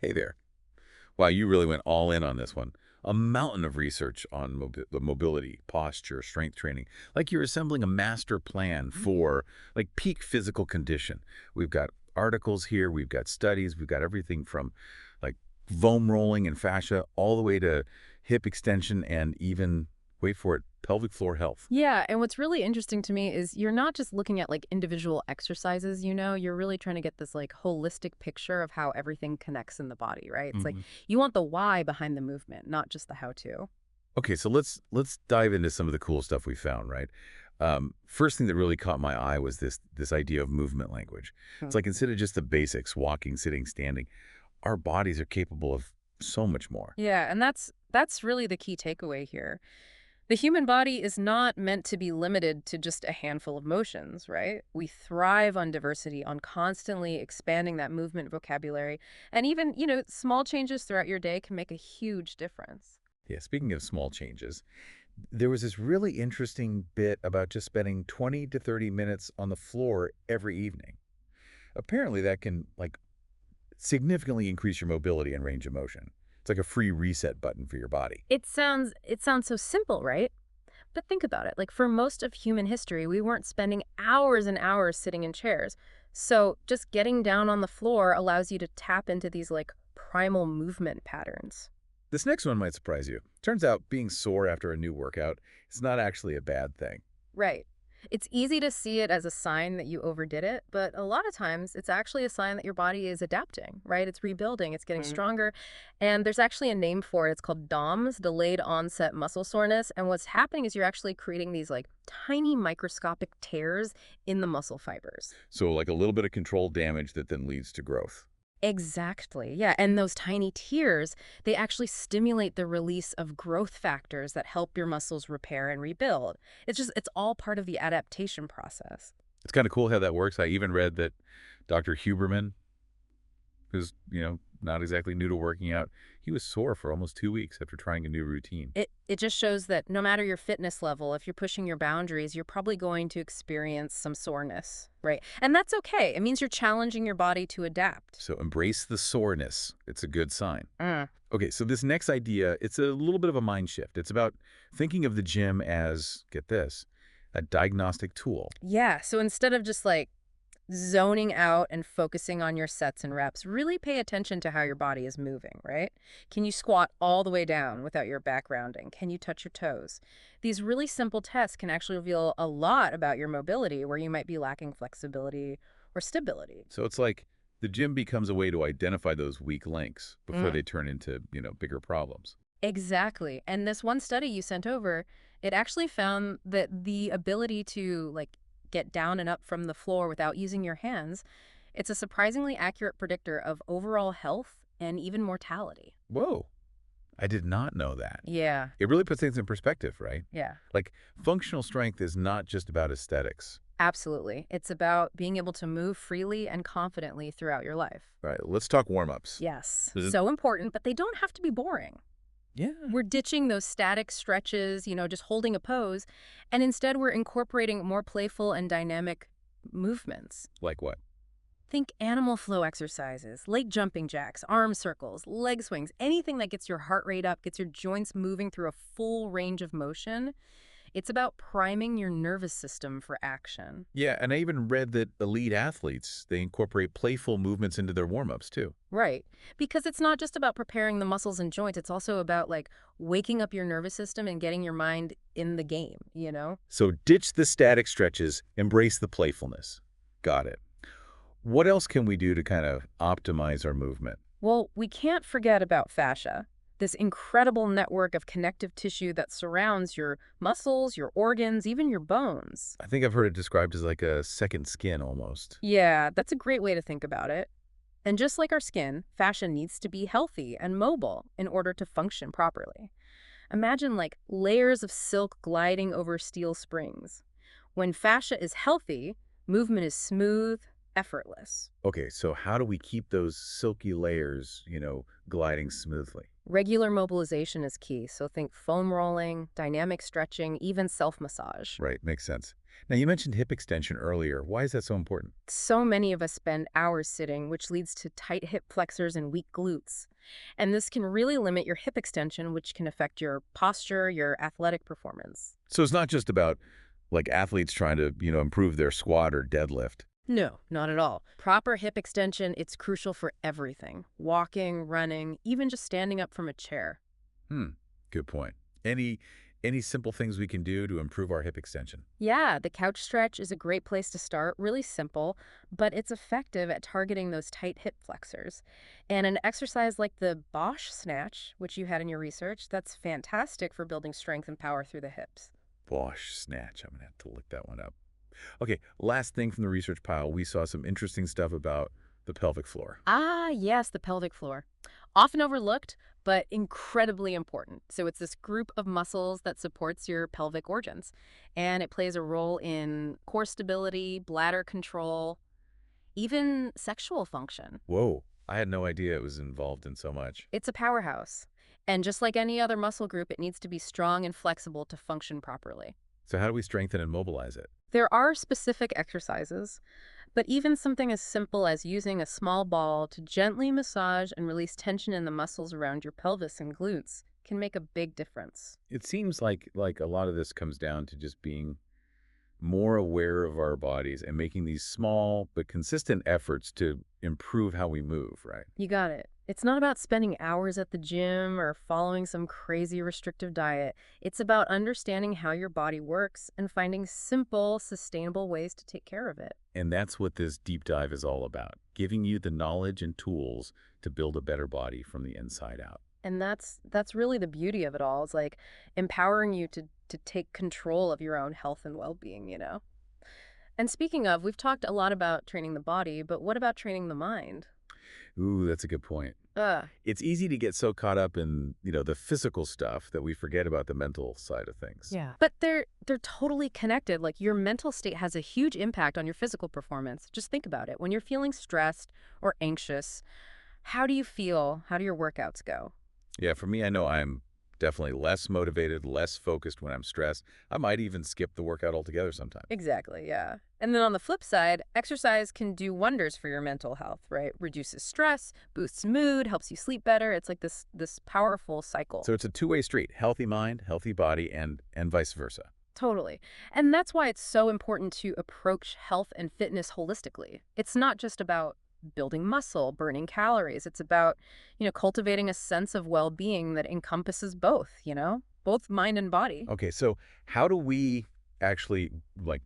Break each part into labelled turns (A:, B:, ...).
A: Hey there. Wow, you really went all in on this one. A mountain of research on the mobility, posture, strength training. Like you're assembling a master plan for like peak physical condition. We've got articles here, we've got studies, we've got everything from like foam rolling and fascia all the way to hip extension and even, wait for it, pelvic floor health.
B: Yeah, and what's really interesting to me is you're not just looking at like individual exercises, you're really trying to get this like holistic picture of how everything connects in the body, right? It's like
A: hmm
B: you want the why behind the movement, not just the how to.
A: Okay, so let's dive into some of the cool stuff we found, right? First thing that really caught my eye was this idea of movement language.
B: Hmm.
A: It's like instead of just the basics, walking, sitting, standing, our bodies are capable of so much more.
B: Yeah, and that's really the key takeaway here. The human body is not meant to be limited to just a handful of motions, right? We thrive on diversity, on constantly expanding that movement vocabulary, and even, small changes throughout your day can make a huge difference.
A: Yeah, speaking of small changes, there was this really interesting bit about just spending 20 to 30 minutes on the floor every evening. Apparently that can like significantly increase your mobility and range of motion. It's like a free reset button for your body.
B: It sounds so simple, right? But think about it. Like for most of human history, we weren't spending hours and hours sitting in chairs. So just getting down on the floor allows you to tap into these like primal movement patterns.
A: This next one might surprise you. Turns out being sore after a new workout is not actually a bad thing.
B: Right. It's easy to see it as a sign that you overdid it, but a lot of times it's actually a sign that your body is adapting, right? It's rebuilding, it's getting stronger. And there's actually a name for it. It's called DOMS, delayed onset muscle soreness. And what's happening is you're actually creating these like tiny microscopic tears in the muscle fibers.
A: So like a little bit of controlled damage that then leads to growth.
B: Exactly. Yeah. And those tiny tears, they actually stimulate the release of growth factors that help your muscles repair and rebuild. It's all part of the adaptation process.
A: It's kind of cool how that works. I even read that Dr. Huberman, who's, not exactly new to working out, he was sore for almost 2 weeks after trying a new routine.
B: It just shows that no matter your fitness level, if you're pushing your boundaries, you're probably going to experience some soreness, right? And that's okay. It means you're challenging your body to adapt.
A: So embrace the soreness. It's a good sign.
B: Mm.
A: Okay, so this next idea, it's a little bit of a mind shift. It's about thinking of the gym as, get this, a diagnostic tool.
B: Yeah. So instead of just like zoning out and focusing on your sets and reps, really pay attention to how your body is moving, right? Can you squat all the way down without your back rounding? Can you touch your toes? These really simple tests can actually reveal a lot about your mobility where you might be lacking flexibility or stability.
A: So it's like the gym becomes a way to identify those weak links before
B: Mm.
A: they turn into, bigger problems.
B: Exactly. And this one study you sent over, it actually found that the ability to like get down and up from the floor without using your hands, it's a surprisingly accurate predictor of overall health and even mortality.
A: Whoa, I did not know that.
B: Yeah.
A: It really puts things in perspective, right?
B: Yeah.
A: Like, functional strength is not just about aesthetics.
B: Absolutely. It's about being able to move freely and confidently throughout your life.
A: All right, let's talk warm-ups.
B: Yes.
A: Is it-
B: So important, but they don't have to be boring.
A: Yeah.
B: We're ditching those static stretches, just holding a pose, and instead we're incorporating more playful and dynamic movements.
A: Like what?
B: Think animal flow exercises, leg jumping jacks, arm circles, leg swings, anything that gets your heart rate up, gets your joints moving through a full range of motion. It's about priming your nervous system for action.
A: Yeah, and I even read that elite athletes, they incorporate playful movements into their warm-ups too.
B: Right. Because it's not just about preparing the muscles and joints, it's also about like waking up your nervous system and getting your mind in the game?
A: So ditch the static stretches, embrace the playfulness. Got it. What else can we do to kind of optimize our movement?
B: Well, we can't forget about fascia, this incredible network of connective tissue that surrounds your muscles, your organs, even your bones.
A: I think I've heard it described as like a second skin almost.
B: Yeah, that's a great way to think about it. And just like our skin, fascia needs to be healthy and mobile in order to function properly. Imagine like layers of silk gliding over steel springs. When fascia is healthy, movement is smooth, effortless.
A: Okay, so how do we keep those silky layers, gliding smoothly?
B: Regular mobilization is key, so think foam rolling, dynamic stretching, even self massage.
A: Right, makes sense. Now, you mentioned hip extension earlier. Why is that so important?
B: So many of us spend hours sitting, which leads to tight hip flexors and weak glutes. And this can really limit your hip extension, which can affect your posture, your athletic performance.
A: So it's not just about like athletes trying to, improve their squat or deadlift.
B: No, not at all. Proper hip extension, it's crucial for everything. Walking, running, even just standing up from a chair.
A: Hmm, good point. Any simple things we can do to improve our hip extension?
B: Yeah, the couch stretch is a great place to start, really simple, but it's effective at targeting those tight hip flexors. And an exercise like the Bosch snatch, which you had in your research, that's fantastic for building strength and power through the hips.
A: Bosch snatch. I'm going to have to look that one up. Okay, last thing from the research pile, we saw some interesting stuff about the pelvic floor.
B: Ah, yes, the pelvic floor. Often overlooked, but incredibly important. So it's this group of muscles that supports your pelvic organs, and it plays a role in core stability, bladder control, even sexual function.
A: Whoa, I had no idea it was involved in so much.
B: It's a powerhouse. And just like any other muscle group, it needs to be strong and flexible to function properly.
A: So how do we strengthen and mobilize it?
B: There are specific exercises, but even something as simple as using a small ball to gently massage and release tension in the muscles around your pelvis and glutes can make a big difference.
A: It seems like a lot of this comes down to just being more aware of our bodies and making these small but consistent efforts to improve how we move, right?
B: You got it. It's not about spending hours at the gym or following some crazy restrictive diet. It's about understanding how your body works and finding simple, sustainable ways to take care of it.
A: And that's what this deep dive is all about, giving you the knowledge and tools to build a better body from the inside out.
B: And that's really the beauty of it all. It's like empowering you to take control of your own health and well-being. And speaking of, we've talked a lot about training the body, but what about training the mind?
A: Ooh, that's a good point.
B: Uh,
A: It's easy to get so caught up in, the physical stuff that we forget about the mental side of things.
B: yeah. But they're totally connected. Like your mental state has a huge impact on your physical performance. Just think about it. When you're feeling stressed or anxious, how do you feel? How do your workouts go?
A: Yeah, for me, I know I'm definitely less motivated, less focused when I'm stressed. I might even skip the workout altogether sometimes.
B: Exactly, yeah. And then on the flip side, exercise can do wonders for your mental health, right? Reduces stress, boosts mood, helps you sleep better. It's like this powerful cycle.
A: So it's a two-way street, healthy mind, healthy body, and vice versa.
B: Totally. And that's why it's so important to approach health and fitness holistically. It's not just about building muscle, burning calories. It's about, cultivating a sense of well-being that encompasses both mind and body.
A: Okay, so how do we actually like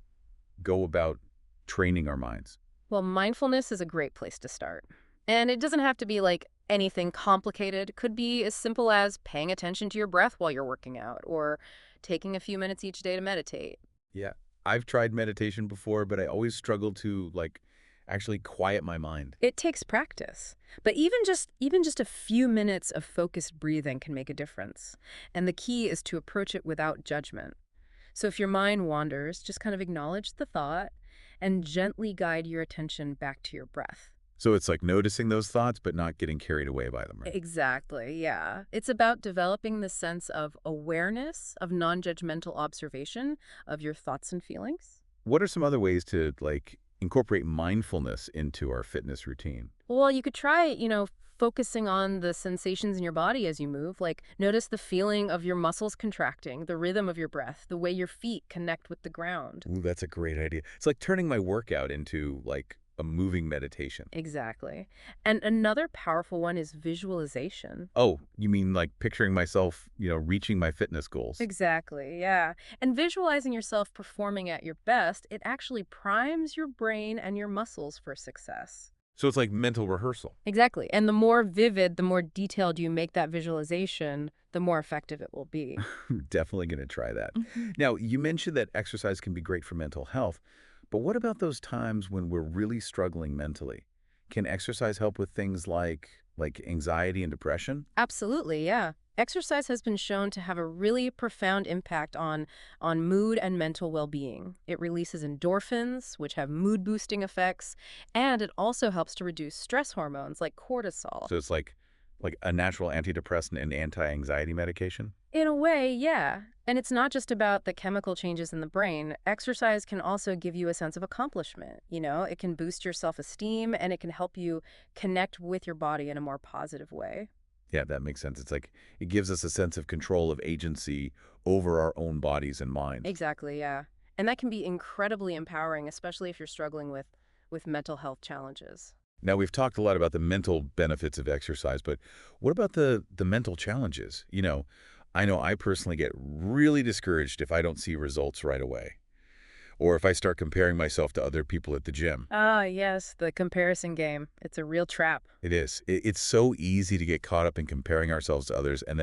A: go about training our minds?
B: Well, mindfulness is a great place to start. And it doesn't have to be like anything complicated. It could be as simple as paying attention to your breath while you're working out or taking a few minutes each day to meditate.
A: Yeah, I've tried meditation before, but I always struggle to actually quiet my mind.
B: It takes practice. But even just a few minutes of focused breathing can make a difference. And the key is to approach it without judgment. So if your mind wanders, just kind of acknowledge the thought and gently guide your attention back to your breath.
A: So it's like noticing those thoughts, but not getting carried away by them, right?
B: Exactly, yeah. It's about developing the sense of awareness, of non-judgmental observation of your thoughts and feelings.
A: What are some other ways to incorporate mindfulness into our fitness routine?
B: Well, you could try, focusing on the sensations in your body as you move. Like, notice the feeling of your muscles contracting, the rhythm of your breath, the way your feet connect with the ground.
A: Ooh, that's a great idea. It's like turning my workout into a moving meditation.
B: Exactly. And another powerful one is visualization.
A: Oh, you mean like picturing myself, reaching my fitness goals?
B: Exactly, yeah. And visualizing yourself performing at your best, it actually primes your brain and your muscles for success.
A: So it's like mental rehearsal.
B: Exactly. And the more vivid, the more detailed you make that visualization, the more effective it will be.
A: Definitely going to try that.
B: Mhm.
A: Now, you mentioned that exercise can be great for mental health, but what about those times when we're really struggling mentally? Can exercise help with things like anxiety and depression?
B: Absolutely, yeah. Exercise has been shown to have a really profound impact on mood and mental well-being. It releases endorphins, which have mood-boosting effects, and it also helps to reduce stress hormones like cortisol.
A: So it's like a natural antidepressant and anti-anxiety medication?
B: In a way, yeah. And it's not just about the chemical changes in the brain. Exercise can also give you a sense of accomplishment. It can boost your self-esteem and it can help you connect with your body in a more positive way.
A: Yeah, that makes sense. It's like it gives us a sense of control of agency over our own bodies and minds.
B: Exactly, yeah. And that can be incredibly empowering, especially if you're struggling with mental health challenges.
A: Now, we've talked a lot about the mental benefits of exercise, but what about the mental challenges? I know I personally get really discouraged if I don't see results right away, or if I start comparing myself to other people at the gym.
B: Ah, yes, the comparison game. It's a real trap.
A: It is. It's so easy to get caught up in comparing ourselves to others and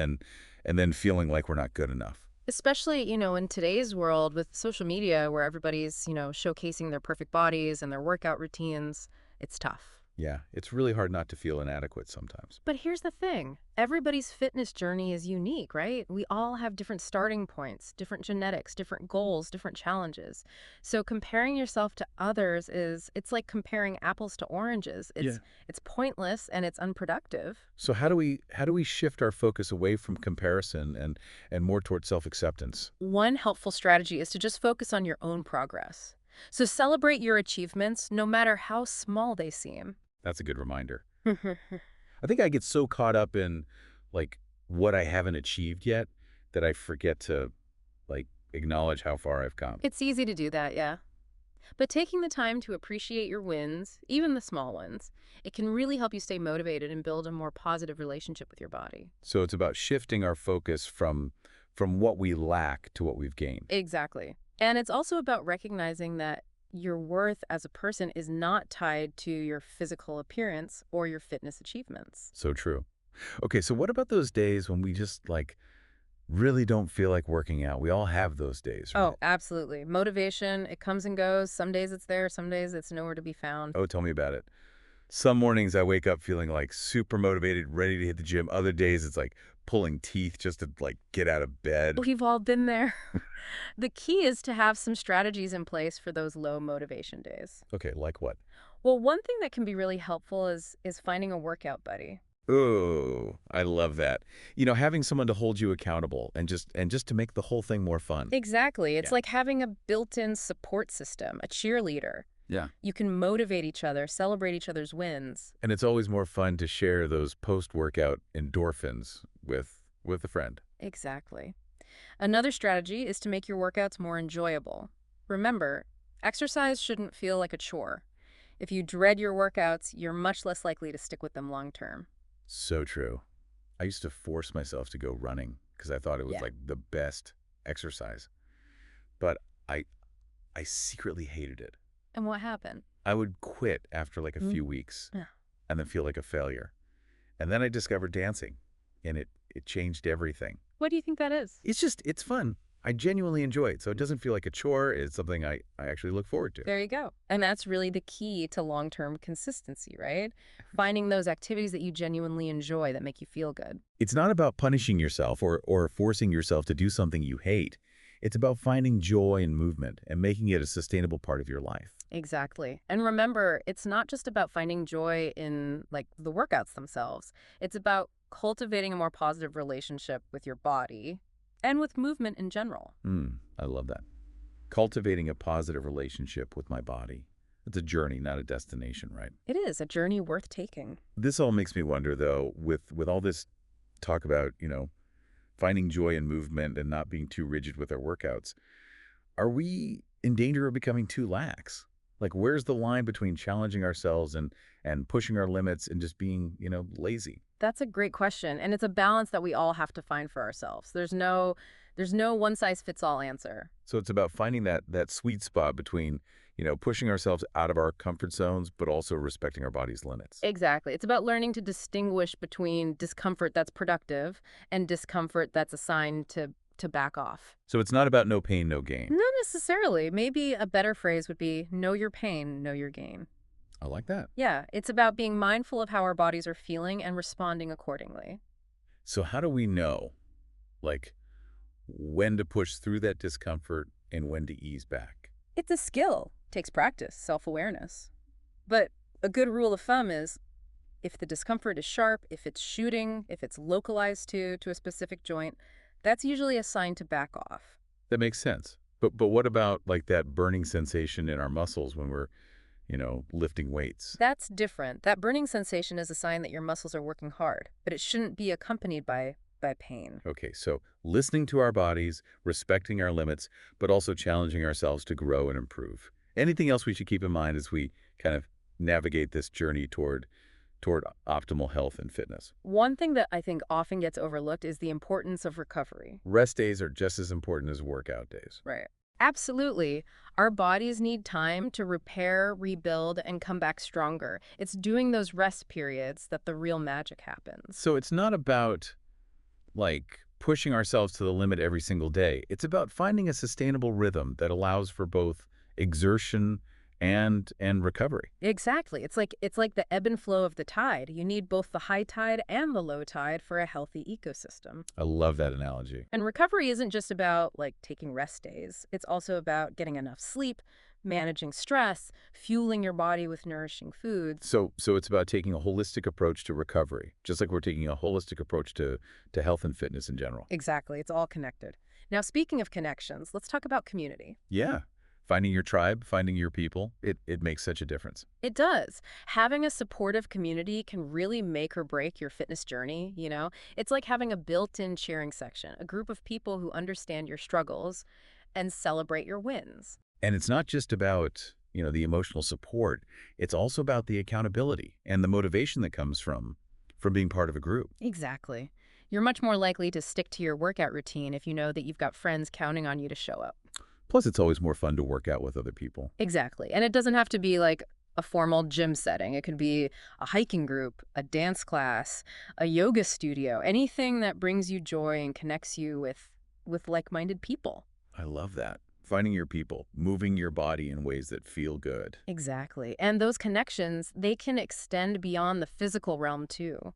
A: then feeling like we're not good enough.
B: Especially, in today's world with social media where everybody's, showcasing their perfect bodies and their workout routines, it's tough.
A: Yeah, it's really hard not to feel inadequate sometimes.
B: But here's the thing. Everybody's fitness journey is unique, right? We all have different starting points, different genetics, different goals, different challenges. So comparing yourself to others it's like comparing apples to oranges.
A: Yeah.
B: It's pointless and it's unproductive.
A: So how do we shift our focus away from comparison and more towards self-acceptance?
B: One helpful strategy is to just focus on your own progress. So celebrate your achievements no matter how small they seem.
A: That's a good reminder. I think I get so caught up in like what I haven't achieved yet that I forget to like acknowledge how far I've come.
B: It's easy to do that, yeah. But taking the time to appreciate your wins, even the small ones, it can really help you stay motivated and build a more positive relationship with your body.
A: So it's about shifting our focus from what we lack to what we've gained.
B: Exactly. And it's also about recognizing that your worth as a person is not tied to your physical appearance or your fitness achievements.
A: So true. Okay, so what about those days when we just like really don't feel like working out? We all have those days, right?
B: Oh, absolutely. Motivation, it comes and goes. Some days it's there, some days it's nowhere to be found.
A: Oh, tell me about it. Some mornings I wake up feeling like super motivated, ready to hit the gym. Other days it's like pulling teeth just to like get out of bed.
B: We've all been there. The key is to have some strategies in place for those low motivation days.
A: Okay, like what?
B: Well, one thing that can be really helpful is finding a workout buddy.
A: Oh, I love that. Having someone to hold you accountable and just to make the whole thing more fun.
B: Exactly. It's
A: Yeah.
B: like having a built-in support system, a cheerleader.
A: Yeah.
B: You can motivate each other, celebrate each other's wins.
A: And it's always more fun to share those post-workout endorphins with a friend.
B: Exactly. Another strategy is to make your workouts more enjoyable. Remember, exercise shouldn't feel like a chore. If you dread your workouts, you're much less likely to stick with them long term.
A: So true. I used to force myself to go running because I thought it was
B: Yeah.
A: like the best exercise. But I I secretly hated it.
B: And what happened?
A: I would quit after like a
B: Mm.
A: few weeks
B: Yeah.
A: and then feel like a failure. And then I discovered dancing and it changed everything.
B: What do you think that is?
A: It's fun. I genuinely enjoy it. So it doesn't feel like a chore. It's something I actually look forward to.
B: There you go. And that's really the key to long-term consistency, right? Finding those activities that you genuinely enjoy that make you feel good.
A: It's not about punishing yourself or forcing yourself to do something you hate. It's about finding joy in movement and making it a sustainable part of your life.
B: Exactly. And remember, it's not just about finding joy in like the workouts themselves. It's about cultivating a more positive relationship with your body and with movement in general.
A: I love that. Cultivating a positive relationship with my body. It's a journey, not a destination, right?
B: It is a journey worth taking.
A: This all makes me wonder, though, with all this talk about, finding joy in movement and not being too rigid with our workouts, are we in danger of becoming too lax? Like, where's the line between challenging ourselves and pushing our limits and just being, lazy?
B: That's a great question, and it's a balance that we all have to find for ourselves. There's no one size fits all answer.
A: So it's about finding that sweet spot between, pushing ourselves out of our comfort zones, but also respecting our body's limits.
B: Exactly. It's about learning to distinguish between discomfort that's productive and discomfort that's a sign to back off.
A: So it's not about no pain, no gain.
B: Not necessarily. Maybe a better phrase would be know your pain, know your gain.
A: I like that.
B: Yeah, it's about being mindful of how our bodies are feeling and responding accordingly.
A: So how do we know, like, when to push through that discomfort and when to ease back?
B: It's a skill, takes practice, self-awareness. But a good rule of thumb is if the discomfort is sharp, if it's shooting, if it's localized to a specific joint, That's usually a sign to back off.
A: That makes sense. But what about like that burning sensation in our muscles when we're, lifting weights?
B: That's different. That burning sensation is a sign that your muscles are working hard, but it shouldn't be accompanied by pain.
A: Okay, so listening to our bodies, respecting our limits, but also challenging ourselves to grow and improve. Anything else we should keep in mind as we kind of navigate this journey toward optimal health and fitness?
B: One thing that I think often gets overlooked is the importance of recovery.
A: Rest days are just as important as workout days.
B: Right. Absolutely. Our bodies need time to repair, rebuild, and come back stronger. It's doing those rest periods that the real magic happens.
A: So it's not about like pushing ourselves to the limit every single day. It's about finding a sustainable rhythm that allows for both exertion and recovery.
B: Exactly. It's like the ebb and flow of the tide. You need both the high tide and the low tide for a healthy ecosystem.
A: I love that analogy.
B: And recovery isn't just about like taking rest days. It's also about getting enough sleep, managing stress, fueling your body with nourishing foods.
A: So it's about taking a holistic approach to recovery, just like we're taking a holistic approach to health and fitness in general.
B: Exactly. It's all connected. Now, speaking of connections, let's talk about community.
A: Yeah. Finding your tribe, finding your people, it makes such a difference.
B: It does. Having a supportive community can really make or break your fitness journey, you know? It's like having a built-in cheering section, a group of people who understand your struggles and celebrate your wins.
A: And it's not just about, the emotional support. It's also about the accountability and the motivation that comes from being part of a group.
B: Exactly. You're much more likely to stick to your workout routine if you know that you've got friends counting on you to show up.
A: Plus, it's always more fun to work out with other people.
B: Exactly. And it doesn't have to be like a formal gym setting. It could be a hiking group, a dance class, a yoga studio, anything that brings you joy and connects you with like-minded people.
A: I love that. Finding your people, moving your body in ways that feel good.
B: Exactly. And those connections, they can extend beyond the physical realm too.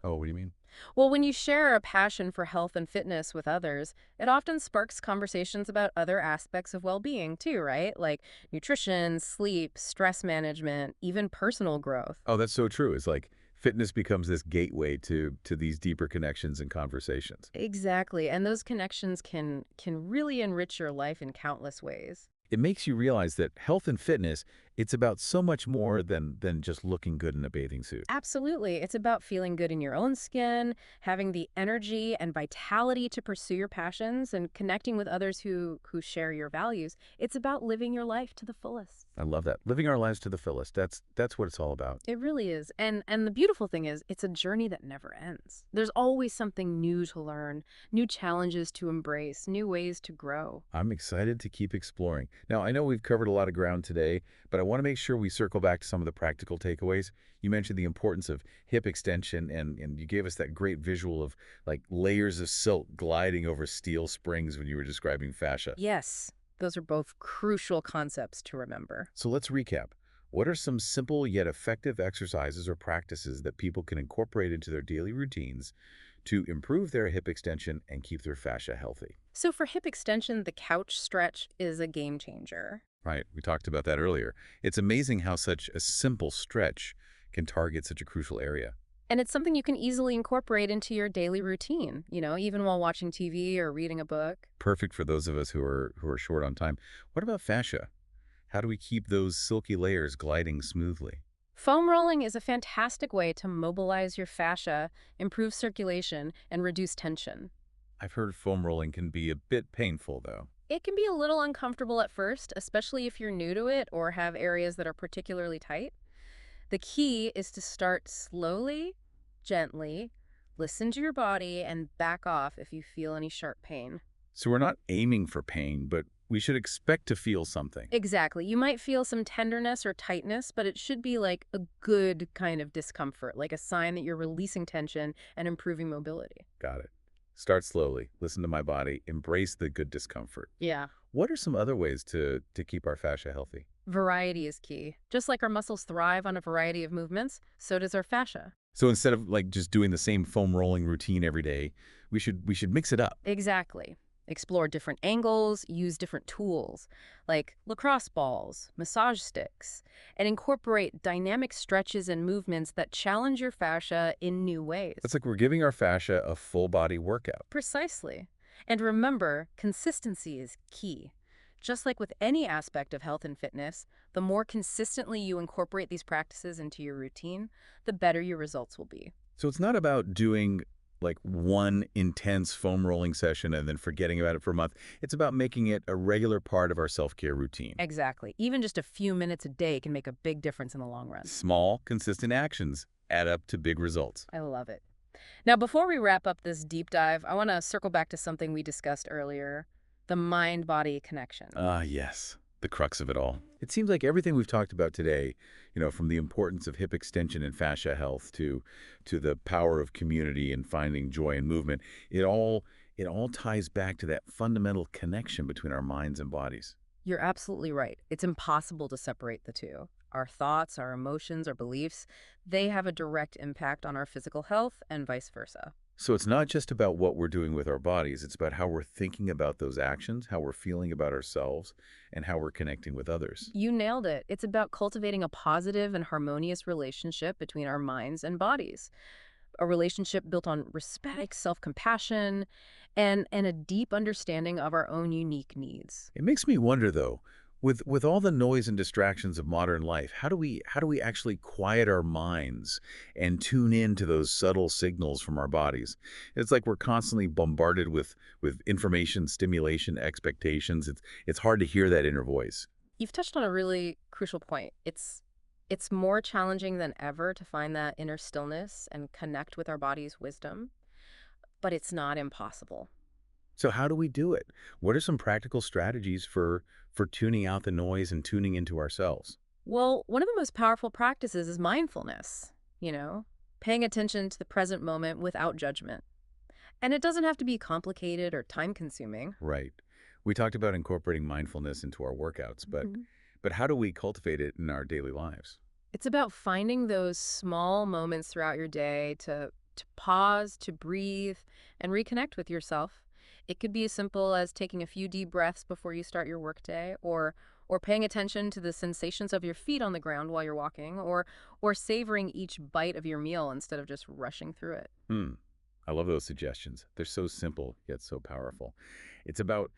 A: Oh, what do you mean?
B: Well, when you share a passion for health and fitness with others, it often sparks conversations about other aspects of well-being too, right? Like nutrition, sleep, stress management, even personal growth.
A: Oh, that's so true. It's like fitness becomes this gateway to these deeper connections and conversations.
B: Exactly. And those connections can really enrich your life in countless ways.
A: It makes you realize that health and fitness, it's about so much more than just looking good in a bathing suit.
B: Absolutely. It's about feeling good in your own skin, having the energy and vitality to pursue your passions, and connecting with others who share your values. It's about living your life to the fullest.
A: I love that. Living our lives to the fullest. That's what it's all about.
B: It really is. And the beautiful thing is, it's a journey that never ends. There's always something new to learn, new challenges to embrace, new ways to grow.
A: I'm excited to keep exploring. Now, I know we've covered a lot of ground today, but I want to make sure we circle back to some of the practical takeaways. You mentioned the importance of hip extension, and you gave us that great visual of like layers of silk gliding over steel springs when you were describing fascia.
B: Yes, those are both crucial concepts to remember.
A: So let's recap. What are some simple yet effective exercises or practices that people can incorporate into their daily routines to improve their hip extension and keep their fascia healthy?
B: So for hip extension, the couch stretch is a game changer.
A: Right, we talked about that earlier. It's amazing how such a simple stretch can target such a crucial area.
B: And it's something you can easily incorporate into your daily routine, even while watching TV or reading a book.
A: Perfect for those of us who are short on time. What about fascia? How do we keep those silky layers gliding smoothly?
B: Foam rolling is a fantastic way to mobilize your fascia, improve circulation, and reduce tension.
A: I've heard foam rolling can be a bit painful, though.
B: It can be a little uncomfortable at first, especially if you're new to it or have areas that are particularly tight. The key is to start slowly, gently, listen to your body, and back off if you feel any sharp pain.
A: So we're not aiming for pain, but we should expect to feel something.
B: Exactly. You might feel some tenderness or tightness, but it should be like a good kind of discomfort, like a sign that you're releasing tension and improving mobility.
A: Got it. Start slowly. Listen to my body. Embrace the good discomfort.
B: Yeah.
A: What are some other ways to keep our fascia healthy?
B: Variety is key. Just like our muscles thrive on a variety of movements, so does our fascia.
A: So instead of like just doing the same foam rolling routine every day, we should mix it up.
B: Exactly. Explore different angles, use different tools, like lacrosse balls, massage sticks, and incorporate dynamic stretches and movements that challenge your fascia in new ways.
A: It's like we're giving our fascia a full body workout.
B: Precisely. And remember, consistency is key. Just like with any aspect of health and fitness, the more consistently you incorporate these practices into your routine, the better your results will be.
A: So it's not about doing like one intense foam rolling session and then forgetting about it for a month. It's about making it a regular part of our self-care routine.
B: Exactly. Even just a few minutes a day can make a big difference in the long run.
A: Small, consistent actions add up to big results.
B: I love it. Now, before we wrap up this deep dive, I want to circle back to something we discussed earlier, the mind-body connection.
A: Ah, yes, the crux of it all. It seems like everything we've talked about today, from the importance of hip extension and fascia health to the power of community and finding joy in movement, it all ties back to that fundamental connection between our minds and bodies.
B: You're absolutely right. It's impossible to separate the two. Our thoughts, our emotions, our beliefs, they have a direct impact on our physical health and vice versa.
A: So it's not just about what we're doing with our bodies, it's about how we're thinking about those actions, how we're feeling about ourselves, and how we're connecting with others.
B: You nailed it. It's about cultivating a positive and harmonious relationship between our minds and bodies. A relationship built on respect, self-compassion, and a deep understanding of our own unique needs.
A: It makes me wonder though, with all the noise and distractions of modern life, how do we actually quiet our minds and tune in to those subtle signals from our bodies? It's like we're constantly bombarded with information, stimulation, expectations. It's hard to hear that inner voice.
B: You've touched on a really crucial point. It's more challenging than ever to find that inner stillness and connect with our body's wisdom, but it's not impossible.
A: So how do we do it? What are some practical strategies for tuning out the noise and tuning into ourselves?
B: Well, one of the most powerful practices is mindfulness, paying attention to the present moment without judgment. And it doesn't have to be complicated or time-consuming.
A: Right. We talked about incorporating mindfulness into our workouts, but
B: Mhm.
A: but how do we cultivate it in our daily lives?
B: It's about finding those small moments throughout your day to pause, to breathe, and reconnect with yourself. It could be as simple as taking a few deep breaths before you start your workday, or paying attention to the sensations of your feet on the ground while you're walking, or savoring each bite of your meal instead of just rushing through it.
A: Hmm. I love those suggestions. They're so simple yet so powerful. It's about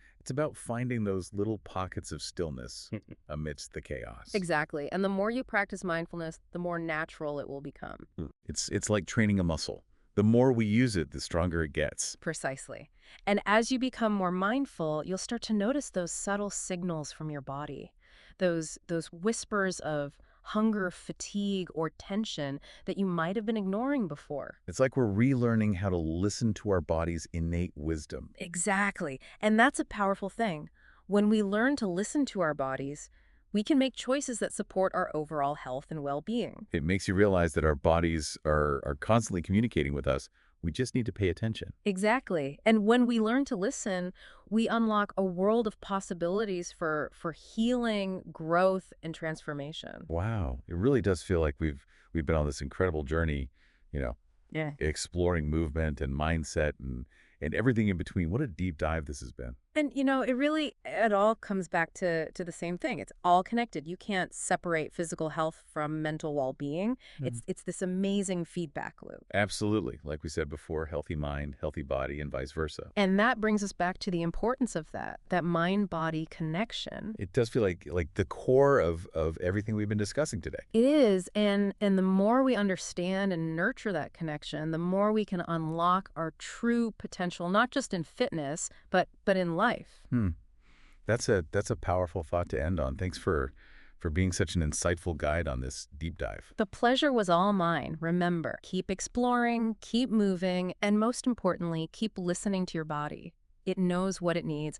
A: finding those little pockets of stillness amidst the chaos.
B: Exactly. And the more you practice mindfulness, the more natural it will become.
A: It's like training a muscle. The more we use it, the stronger it gets.
B: Precisely. And as you become more mindful, you'll start to notice those subtle signals from your body, those whispers of hunger, fatigue, or tension that you might have been ignoring before.
A: It's like we're relearning how to listen to our body's innate wisdom.
B: Exactly. And that's a powerful thing. When we learn to listen to our bodies, we can make choices that support our overall health and well-being.
A: It makes you realize that our bodies are constantly communicating with us. We just need to pay attention.
B: Exactly. And when we learn to listen, we unlock a world of possibilities for healing, growth, and transformation.
A: Wow. It really does feel like we've been on this incredible journey, you know,
B: Yeah.
A: exploring movement and mindset and everything in between. What a deep dive this has been.
B: And it all comes back to the same thing. It's all connected. You can't separate physical health from mental well-being. It's this amazing feedback loop.
A: Absolutely. Like we said before, healthy mind, healthy body, and vice versa.
B: And that brings us back to the importance of that mind-body connection.
A: It does feel like the core of everything we've been discussing today.
B: It is, and the more we understand and nurture that connection, the more we can unlock our true potential, not just in fitness, but in life.
A: That's a powerful thought to end on. Thanks for being such an insightful guide on this deep dive.
B: The pleasure was all mine. Remember, keep exploring, keep moving, and most importantly, keep listening to your body. It knows what it needs.